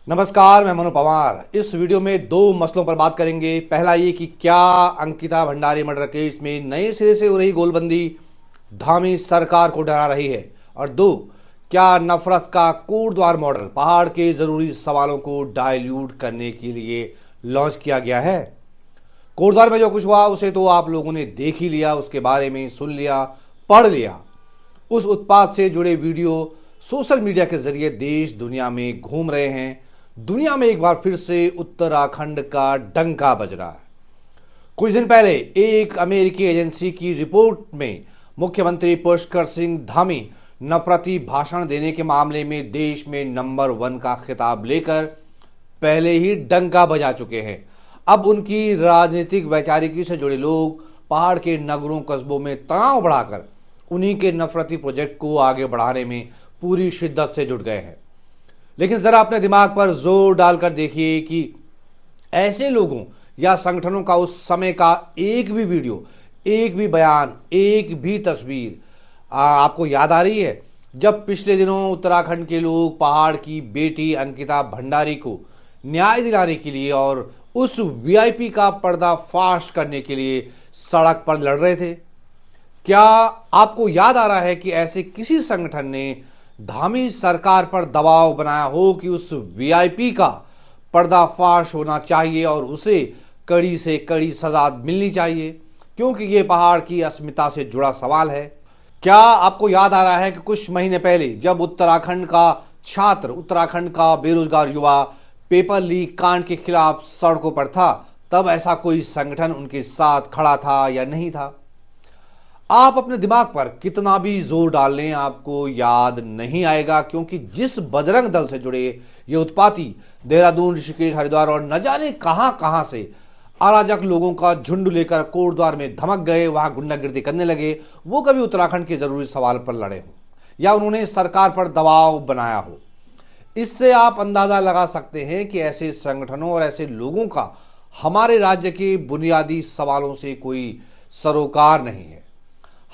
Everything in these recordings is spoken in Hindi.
नमस्कार, मैं मनु पवार। इस वीडियो में दो मसलों पर बात करेंगे। पहला ये कि क्या अंकिता भंडारी मर्डर केस में नए सिरे से हो रही गोलबंदी धामी सरकार को डरा रही है, और दो, क्या नफरत का कोटद्वार मॉडल पहाड़ के जरूरी सवालों को डाइल्यूट करने के लिए लॉन्च किया गया है। कोटद्वार में जो कुछ हुआ उसे तो आप लोगों ने देख ही लिया, उसके बारे में सुन लिया, पढ़ लिया। उस उत्पात से जुड़े वीडियो सोशल मीडिया के जरिए देश दुनिया में घूम रहे हैं। दुनिया में एक बार फिर से उत्तराखंड का डंका बज रहा है। कुछ दिन पहले एक अमेरिकी एजेंसी की रिपोर्ट में मुख्यमंत्री पुष्कर सिंह धामी नफरती भाषण देने के मामले में देश में नंबर 1 का खिताब लेकर पहले ही डंका बजा चुके हैं। अब उनकी राजनीतिक वैचारिकी से जुड़े लोग पहाड़ के नगरों कस्बों में तनाव बढ़ाकर उन्हीं के नफरती प्रोजेक्ट को आगे बढ़ाने में पूरी शिद्दत से जुट गए हैं। लेकिन जरा अपने दिमाग पर जोर डालकर देखिए कि ऐसे लोगों या संगठनों का उस समय का एक भी वीडियो, एक भी बयान, एक भी तस्वीर आपको याद आ रही है जब पिछले दिनों उत्तराखंड के लोग पहाड़ की बेटी अंकिता भंडारी को न्याय दिलाने के लिए और उस वीआईपी का पर्दाफाश करने के लिए सड़क पर लड़ रहे थे? क्या आपको याद आ रहा है कि ऐसे किसी संगठन ने धामी सरकार पर दबाव बनाया हो कि उस वीआईपी का पर्दाफाश होना चाहिए और उसे कड़ी से कड़ी सजा मिलनी चाहिए, क्योंकि ये पहाड़ की अस्मिता से जुड़ा सवाल है? क्या आपको याद आ रहा है कि कुछ महीने पहले जब उत्तराखंड का छात्र, उत्तराखंड का बेरोजगार युवा पेपर लीक कांड के खिलाफ सड़कों पर था, तब ऐसा कोई संगठन उनके साथ खड़ा था या नहीं था? आप अपने दिमाग पर कितना भी जोर डाल लें, आपको याद नहीं आएगा, क्योंकि जिस बजरंग दल से जुड़े ये उत्पाती देहरादून, ऋषिकेश, हरिद्वार और न जाने कहां से अराजक लोगों का झुंड लेकर कोटद्वार में धमक गए, वहां गुंडागिर्दी करने लगे, वो कभी उत्तराखंड के जरूरी सवाल पर लड़े हों या उन्होंने सरकार पर दबाव बनाया हो। इससे आप अंदाजा लगा सकते हैं कि ऐसे संगठनों और ऐसे लोगों का हमारे राज्य के बुनियादी सवालों से कोई सरोकार नहीं है।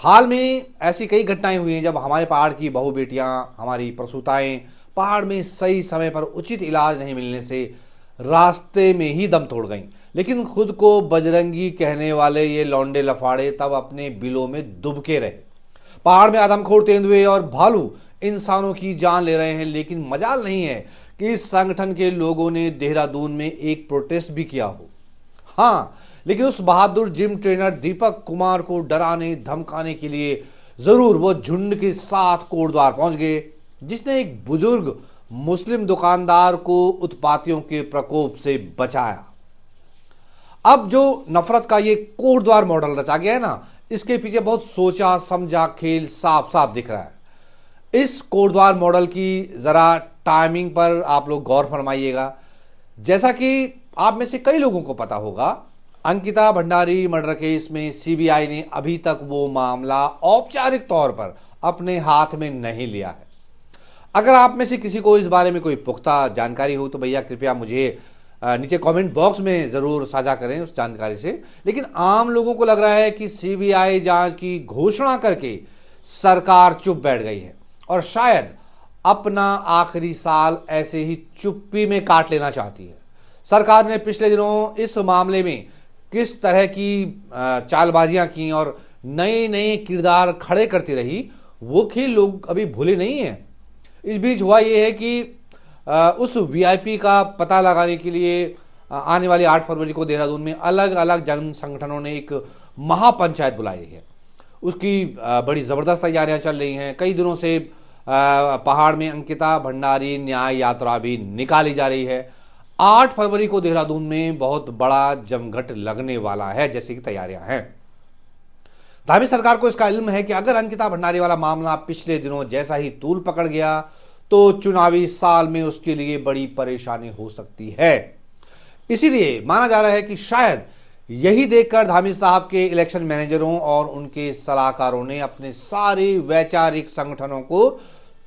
हाल में ऐसी कई घटनाएं हुई हैं जब हमारे पहाड़ की बहू बेटियां, हमारी प्रसूताएं पहाड़ में सही समय पर उचित इलाज नहीं मिलने से रास्ते में ही दम तोड़ गईं। लेकिन खुद को बजरंगी कहने वाले ये लौंडे लफाड़े तब अपने बिलों में दुबके रहे। पहाड़ में आदमखोर तेंदुए और भालू इंसानों की जान ले रहे हैं, लेकिन मजाल नहीं है कि इस संगठन के लोगों ने देहरादून में एक प्रोटेस्ट भी किया हो। हाँ, लेकिन उस बहादुर जिम ट्रेनर दीपक कुमार को डराने धमकाने के लिए जरूर वो झुंड के साथ कोटद्वार पहुंच गए, जिसने एक बुजुर्ग मुस्लिम दुकानदार को उत्पातियों के प्रकोप से बचाया। अब जो नफरत का ये कोटद्वार मॉडल रचा गया है ना, इसके पीछे बहुत सोचा समझा खेल साफ साफ दिख रहा है। इस कोटद्वार मॉडल की जरा टाइमिंग पर आप लोग गौर फरमाइएगा। जैसा कि आप में से कई लोगों को पता होगा, अंकिता भंडारी मर्डर केस में सीबीआई ने अभी तक वो मामला औपचारिक तौर पर अपने हाथ में नहीं लिया है। अगर आप में से किसी को इस बारे में कोई पुख्ता जानकारी हो तो भैया कृपया मुझे नीचे कमेंट बॉक्स में जरूर साझा करें उस जानकारी से। लेकिन आम लोगों को लग रहा है कि सीबीआई जांच की घोषणा करके सरकार चुप बैठ गई है और शायद अपना आखिरी साल ऐसे ही चुप्पी में काट लेना चाहती है। सरकार ने पिछले दिनों इस मामले में किस तरह की चालबाजियां की और नए नए किरदार खड़े करती रही, वो खेल लोग अभी भूले नहीं हैं। इस बीच हुआ ये है कि उस वीआईपी का पता लगाने के लिए आने वाली 8 फरवरी को देहरादून में अलग अलग जन संगठनों ने एक महापंचायत बुलाई है। उसकी बड़ी जबरदस्त तैयारियां चल रही हैं। कई दिनों से पहाड़ में अंकिता भंडारी न्याय यात्रा भी निकाली जा रही है। 8 फरवरी को देहरादून में बहुत बड़ा जमघट लगने वाला है, जैसे कि तैयारियां हैं। धामी सरकार को इसका इल्म है कि अगर अंकिता भंडारी वाला मामला पिछले दिनों जैसा ही तूल पकड़ गया तो चुनावी साल में उसके लिए बड़ी परेशानी हो सकती है। इसीलिए माना जा रहा है कि शायद यही देखकर धामी साहब के इलेक्शन मैनेजरों और उनके सलाहकारों ने अपने सारे वैचारिक संगठनों को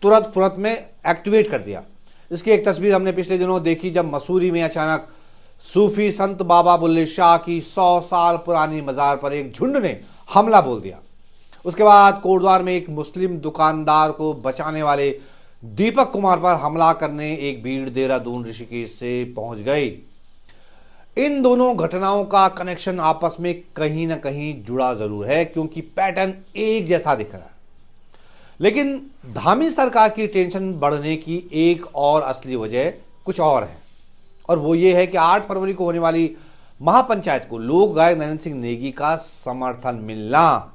तुरंत फुरत में एक्टिवेट कर दिया। इसकी एक तस्वीर हमने पिछले दिनों देखी जब मसूरी में अचानक सूफी संत बाबा बुल्ले शाह की 100 साल पुरानी मजार पर एक झुंड ने हमला बोल दिया। उसके बाद कोटद्वार में एक मुस्लिम दुकानदार को बचाने वाले दीपक कुमार पर हमला करने एक भीड़ देहरादून ऋषिकेश से पहुंच गई। इन दोनों घटनाओं का कनेक्शन आपस में कहीं ना कहीं जुड़ा जरूर है, क्योंकि पैटर्न एक जैसा दिख रहा है। लेकिन धामी सरकार की टेंशन बढ़ने की एक और असली वजह कुछ और है, और वो ये है कि 8 फरवरी को होने वाली महापंचायत को लोक गायक नरेंद्र सिंह नेगी का समर्थन मिलना।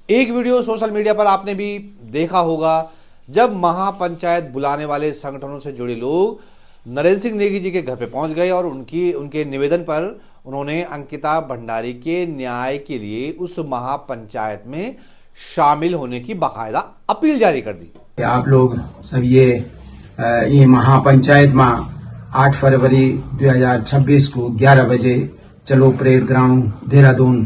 एक वीडियो सोशल मीडिया पर आपने भी देखा होगा, जब महापंचायत बुलाने वाले संगठनों से जुड़े लोग नरेंद्र सिंह नेगी जी के घर पे पहुंच गए और उनके निवेदन पर उन्होंने अंकिता भंडारी के न्याय के लिए उस महापंचायत में शामिल होने की बाकायदा अपील जारी कर दी। आप लोग सब ये महापंचायत में 8 फरवरी 2026 को 11 बजे चलो परेड ग्राउंड देहरादून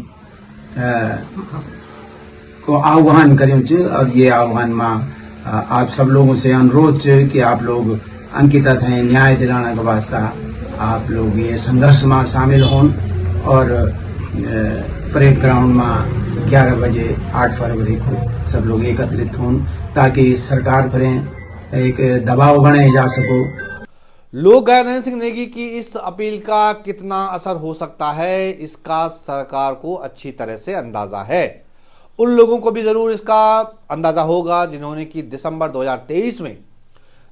को आह्वान करें और ये आह्वान में आप सब लोगों से अनुरोध कि आप लोग अंकिता थे न्याय दिलाने के वास्ता आप लोग ये संघर्ष में शामिल हों और परेड ग्राउंड में 11 बजे 8 फरवरी को सब लोग एकत्रित हों, ताकि सरकार पर एक दबाव बनाया जा सको। लोक गायक नरेंद्र सिंह नेगी की इस अपील का कितना असर हो सकता है, इसका सरकार को अच्छी तरह से अंदाजा है। उन लोगों को भी जरूर इसका अंदाजा होगा जिन्होंने कि दिसंबर 2023 में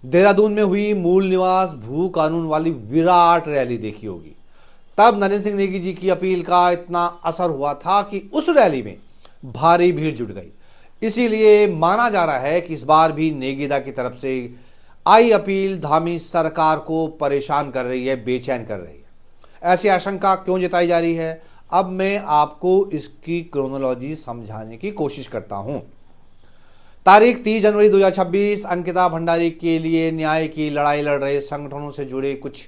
देहरादून में हुई मूल निवास भू कानून वाली विराट रैली देखी होगी। तब नरेंद्र सिंह नेगी जी की अपील का इतना असर हुआ था कि उस रैली में भारी भीड़ जुट गई। इसीलिए माना जा रहा है कि इस बार भी नेगीदा की तरफ से आई अपील धामी सरकार को परेशान कर रही है, बेचैन कर रही है। ऐसी आशंका क्यों जताई जा रही है, अब मैं आपको इसकी क्रोनोलॉजी समझाने की कोशिश करता हूं। तारीख 30 जनवरी 2026 अंकिता भंडारी के लिए न्याय की लड़ाई लड़ रहे संगठनों से जुड़े कुछ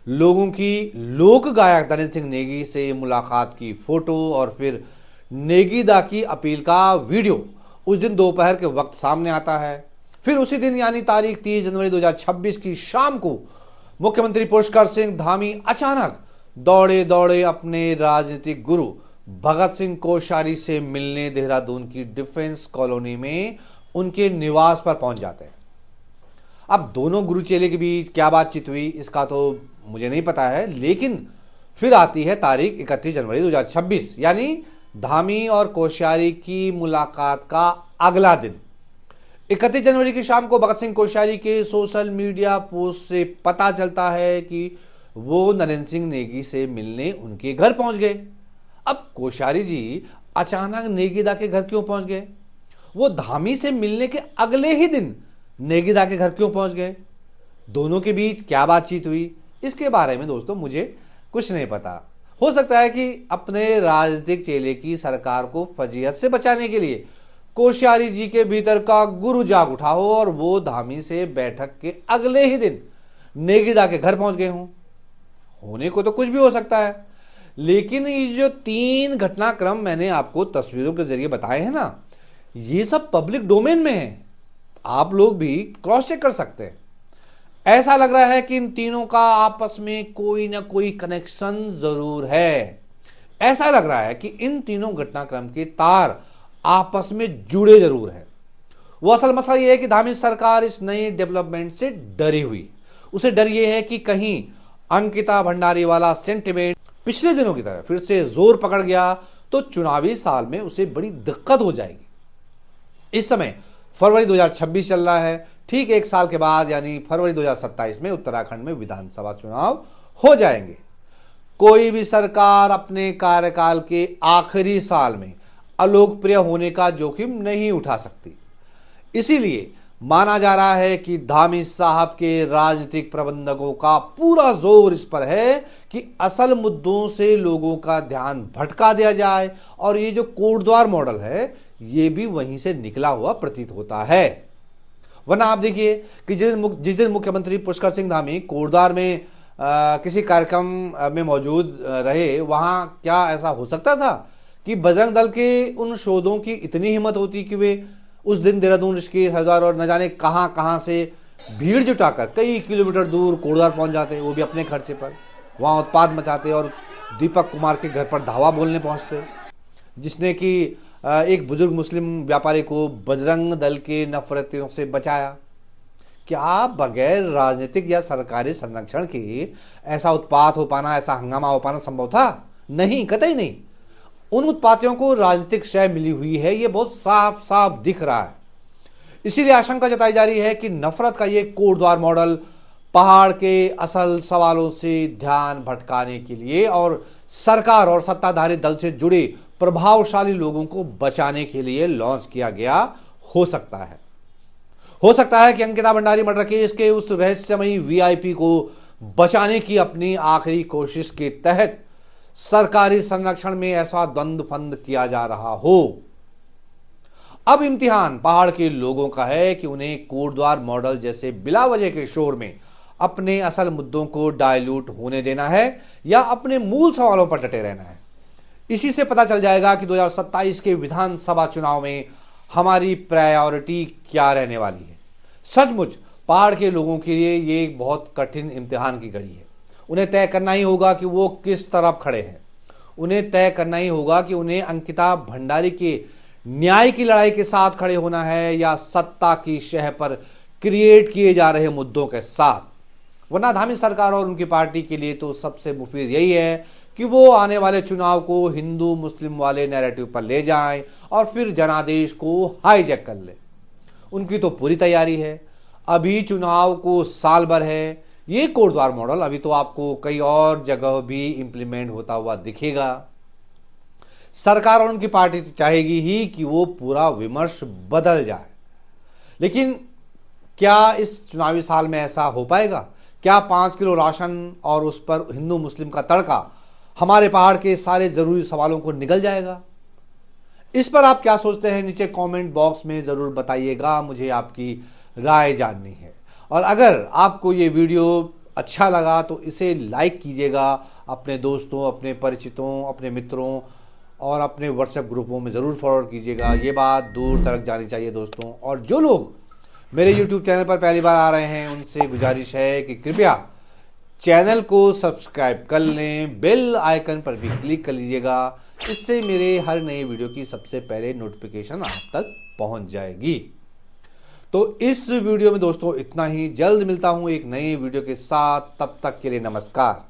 लोगों की लोक गायक नरेंद्र सिंह नेगी से मुलाकात की फोटो और फिर नेगीदा की अपील का वीडियो उस दिन दोपहर के वक्त सामने आता है। फिर उसी दिन यानी तारीख 30 जनवरी 2026 की शाम को मुख्यमंत्री पुष्कर सिंह धामी अचानक दौड़े दौड़े अपने राजनीतिक गुरु भगत सिंह कोश्यारी से मिलने देहरादून की डिफेंस कॉलोनी में उनके निवास पर पहुंच जाते हैं। अब दोनों गुरु चेले के बीच क्या बातचीत हुई इसका तो मुझे नहीं पता है, लेकिन फिर आती है तारीख 31 जनवरी 2026 यानी धामी और कोश्यारी की मुलाकात का अगला दिन। 31 जनवरी की शाम को भगत सिंह कोश्यारी के सोशल मीडिया पोस्ट से पता चलता है कि वो नरेंद्र सिंह नेगी से मिलने उनके घर पहुंच गए। अब कोश्यारी जी अचानक नेगीदा के घर क्यों पहुंच गए, वो धामी से मिलने के अगले ही दिन नेगीदा के घर क्यों पहुंच गए, दोनों के बीच क्या बातचीत हुई, इसके बारे में दोस्तों मुझे कुछ नहीं पता। हो सकता है कि अपने राजनीतिक चेले की सरकार को फजीहत से बचाने के लिए कोश्यारी जी के भीतर का गुरु जाग उठा हो और वो धामी से बैठक के अगले ही दिन नेगीदा के घर पहुंच गए हों। होने को तो कुछ भी हो सकता है, लेकिन ये जो 3 घटनाक्रम मैंने आपको तस्वीरों के जरिए बताए हैं ना, ये सब पब्लिक डोमेन में है, आप लोग भी क्रॉस चेक कर सकते हैं। ऐसा लग रहा है कि इन तीनों का आपस में कोई ना कोई कनेक्शन जरूर है। ऐसा लग रहा है कि इन तीनों घटनाक्रम के तार आपस में जुड़े जरूर हैं। वो असल मसला यह है कि धामी सरकार इस नए डेवलपमेंट से डरी हुई। उसे डर यह है कि कहीं अंकिता भंडारी वाला सेंटिमेंट पिछले दिनों की तरह फिर से जोर पकड़ गया तो चुनावी साल में उसे बड़ी दिक्कत हो जाएगी। इस समय फरवरी 2026 चल रहा है, ठीक 1 साल के बाद यानी फरवरी 2027 में उत्तराखंड में विधानसभा चुनाव हो जाएंगे। कोई भी सरकार अपने कार्यकाल के आखिरी साल में अलोकप्रिय होने का जोखिम नहीं उठा सकती। इसीलिए माना जा रहा है कि धामी साहब के राजनीतिक प्रबंधकों का पूरा जोर इस पर है कि असल मुद्दों से लोगों का ध्यान भटका दिया जाए, और ये जो कोटद्वार मॉडल है ये भी वहीं से निकला हुआ प्रतीत होता है। वरना आप देखिए कि जिस दिन मुख्यमंत्री पुष्कर सिंह धामी कोटद्वार में किसी कार्यक्रम में मौजूद रहे, वहां क्या ऐसा हो सकता था कि बजरंग दल के उन शोधों की इतनी हिम्मत होती कि वे उस दिन देहरादून, ऋषिकेश, हरिद्वार और न जाने कहां कहां से भीड़ जुटाकर कई किलोमीटर दूर कोटद्वार पहुंच जाते, वो भी अपने खर्चे पर, वहां उत्पाद मचाते और दीपक कुमार के घर पर धावा बोलने पहुंचते, जिसने कि एक बुजुर्ग मुस्लिम व्यापारी को बजरंग दल के नफरतियों से बचाया। क्या बगैर राजनीतिक या सरकारी संरक्षण के ऐसा उत्पात हो पाना, ऐसा हंगामा हो पाना संभव था? नहीं, कतई नहीं। उन उत्पातियों को राजनीतिक शय मिली हुई है, ये बहुत साफ साफ दिख रहा है। इसीलिए आशंका जताई जा रही है कि नफरत का ये कोटद्वार मॉडल पहाड़ के असल सवालों से ध्यान भटकाने के लिए और सरकार और सत्ताधारी दल से जुड़े प्रभावशाली लोगों को बचाने के लिए लॉन्च किया गया हो सकता है। हो सकता है कि अंकिता भंडारी मर्डर केस के उस रहस्यमयी वीआईपी को बचाने की अपनी आखिरी कोशिश के तहत सरकारी संरक्षण में ऐसा द्वंद्व फंद किया जा रहा हो। अब इम्तिहान पहाड़ के लोगों का है कि उन्हें कोटद्वार मॉडल जैसे बिला वजह के शोर में अपने असल मुद्दों को डायल्यूट होने देना है या अपने मूल सवालों पर डटे रहना है। इसी से पता चल जाएगा कि 2027 के विधानसभा चुनाव में हमारी प्रायोरिटी क्या रहने वाली है। सचमुच पहाड़ के लोगों के लिए ये एक बहुत कठिन इम्तिहान की घड़ी है। उन्हें तय करना ही होगा कि वो किस तरफ खड़े हैं। उन्हें तय करना ही होगा कि उन्हें अंकिता भंडारी के न्याय की लड़ाई के साथ खड़े होना है या सत्ता की शह पर क्रिएट किए जा रहे मुद्दों के साथ। वरना धामी सरकार और उनकी पार्टी के लिए तो सबसे मुफीद यही है कि वो आने वाले चुनाव को हिंदू मुस्लिम वाले नैरेटिव पर ले जाएं और फिर जनादेश को हाईजैक कर ले। उनकी तो पूरी तैयारी है। अभी चुनाव को साल भर है। ये कोटद्वार मॉडल अभी तो आपको कई और जगह भी इंप्लीमेंट होता हुआ दिखेगा। सरकार और उनकी पार्टी तो चाहेगी ही कि वो पूरा विमर्श बदल जाए, लेकिन क्या इस चुनावी साल में ऐसा हो पाएगा? क्या 5 किलो राशन और उस पर हिंदू मुस्लिम का तड़का हमारे पहाड़ के सारे जरूरी सवालों को निगल जाएगा? इस पर आप क्या सोचते हैं? नीचे कमेंट बॉक्स में जरूर बताइएगा। मुझे आपकी राय जाननी है। और अगर आपको ये वीडियो अच्छा लगा तो इसे लाइक कीजिएगा। अपने दोस्तों, अपने परिचितों, अपने मित्रों और अपने व्हाट्सएप ग्रुपों में ज़रूर फॉरवर्ड कीजिएगा। ये बात दूर तक जानी चाहिए दोस्तों। और जो लोग मेरे YouTube चैनल पर पहली बार आ रहे हैं उनसे गुजारिश है कि कृपया चैनल को सब्सक्राइब कर लें, बेल आइकन पर भी क्लिक कर लीजिएगा। इससे मेरे हर नए वीडियो की सबसे पहले नोटिफिकेशन आप तक पहुंच जाएगी। तो इस वीडियो में दोस्तों इतना ही। जल्द मिलता हूं एक नए वीडियो के साथ। तब तक के लिए नमस्कार।